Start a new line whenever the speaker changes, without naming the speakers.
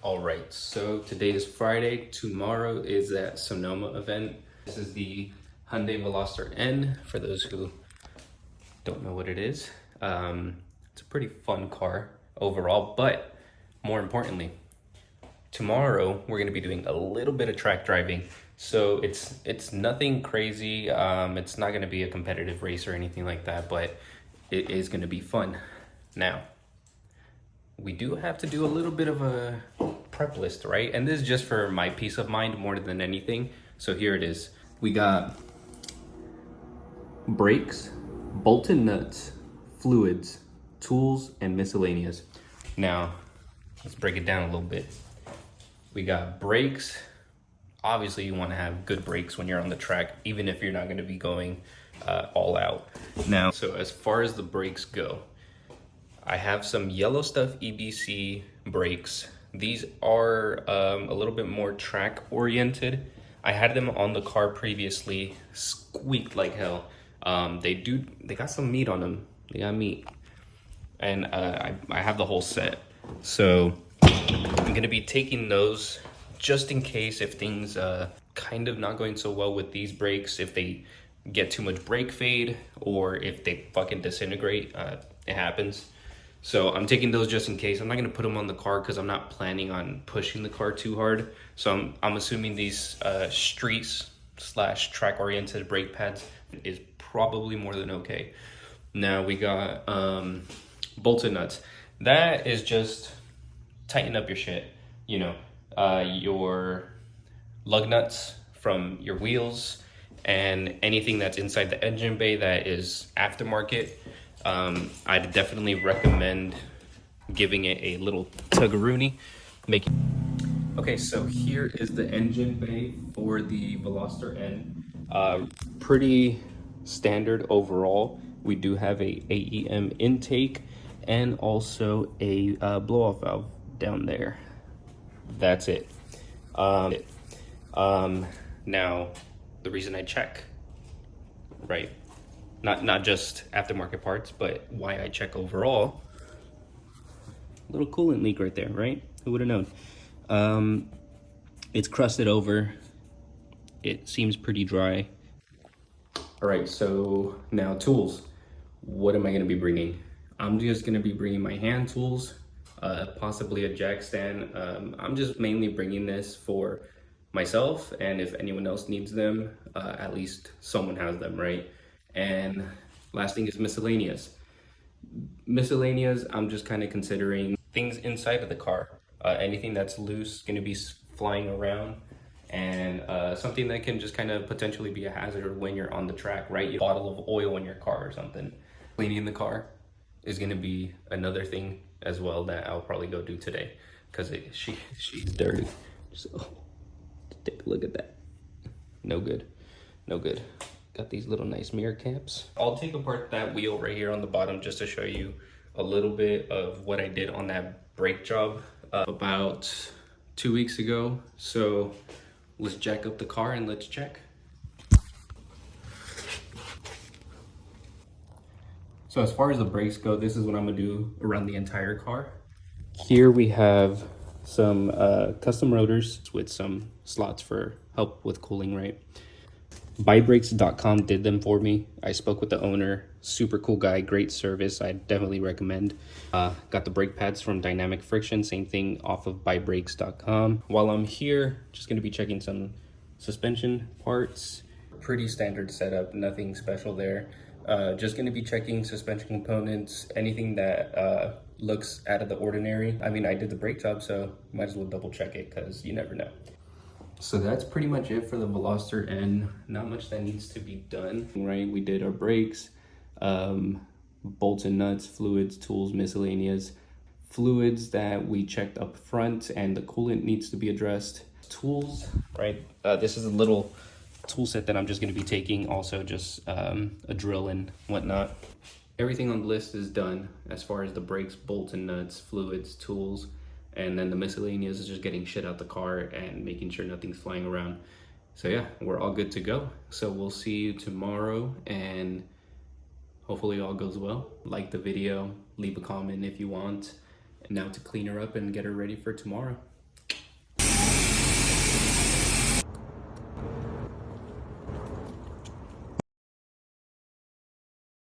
All right, so today is Friday. Tomorrow is that Sonoma event. This is the Hyundai Veloster N, for those who don't know what it is. It's a pretty fun car overall, but more importantly, tomorrow we're going to be doing a little bit of track driving. So it's nothing crazy. It's not going to be a competitive race or anything like that, but it is going to be fun. Now, we do have to do a little bit of a prep list, right? And this is just for my peace of mind more than anything. So here it is. We got brakes, bolted nuts, fluids, tools, and miscellaneous. Now, let's break it down a little bit. We got brakes. Obviously, you want to have good brakes when you're on the track, even if you're not going to be going all out. Now, so as far as the brakes go, I have some Yellow Stuff EBC brakes. These are a little bit more track oriented. I had them on the car previously, squeaked like hell. They got some meat on them. They got meat. And I have the whole set. So I'm gonna be taking those just in case if things kind of not going so well with these brakes, if they get too much brake fade or if they fucking disintegrate, it happens. So I'm taking those just in case. I'm not gonna put them on the car because I'm not planning on pushing the car too hard. So I'm assuming these streets / track oriented brake pads is probably more than okay. Now we got bolted nuts. That is just tighten up your shit. You know, your lug nuts from your wheels and anything that's inside the engine bay that is aftermarket. I'd definitely recommend giving it a little tug-a-rooney. Okay, so here is the engine bay for the Veloster N. Pretty standard overall. We do have a AEM intake and also a blow-off valve down there. That's it. Now, the reason I check, right? Not just aftermarket parts, but why I check overall. Little coolant leak right there, right? Who would have known? It's crusted over. It seems pretty dry. All right, so now tools. What am I gonna be bringing? I'm just gonna be bringing my hand tools, possibly a jack stand. I'm just mainly bringing this for myself, and if anyone else needs them, at least someone has them, right? And last thing is miscellaneous. Miscellaneous, I'm just kind of considering things inside of the car. Anything that's loose, gonna be flying around, and something that can just kind of potentially be a hazard when you're on the track, right? A bottle of oil in your car or something. Cleaning the car is gonna be another thing as well that I'll probably go do today because she's dirty. So take a look at that. No good, no good. Got these little nice mirror caps. I'll take apart that wheel right here on the bottom just to show you a little bit of what I did on that brake job about 2 weeks ago. So let's jack up the car and let's check. So as far as the brakes go, this is what I'm gonna do around the entire car. Here we have some custom rotors with some slots for help with cooling, right? Buybrakes.com did them for me. I spoke with the owner, super cool guy, great service. I definitely recommend. Got the brake pads from Dynamic Friction, same thing off of buybrakes.com. While I'm here, just gonna be checking some suspension parts. Pretty standard setup, nothing special there. Just gonna be checking suspension components, anything that looks out of the ordinary. I mean, I did the brake job, so might as well double check it because you never know. So that's pretty much it for the Veloster N. Not much that needs to be done, right? We did our brakes, bolts and nuts, fluids, tools, miscellaneous. Fluids that we checked up front and the coolant needs to be addressed. Tools, right? This is a little tool set that I'm just gonna be taking, also just a drill and whatnot. Everything on the list is done as far as the brakes, bolts and nuts, fluids, tools. And then the miscellaneous is just getting shit out the car and making sure nothing's flying around. So yeah, we're all good to go. So we'll see you tomorrow and hopefully all goes well. Like the video, leave a comment if you want. And now to clean her up and get her ready for tomorrow.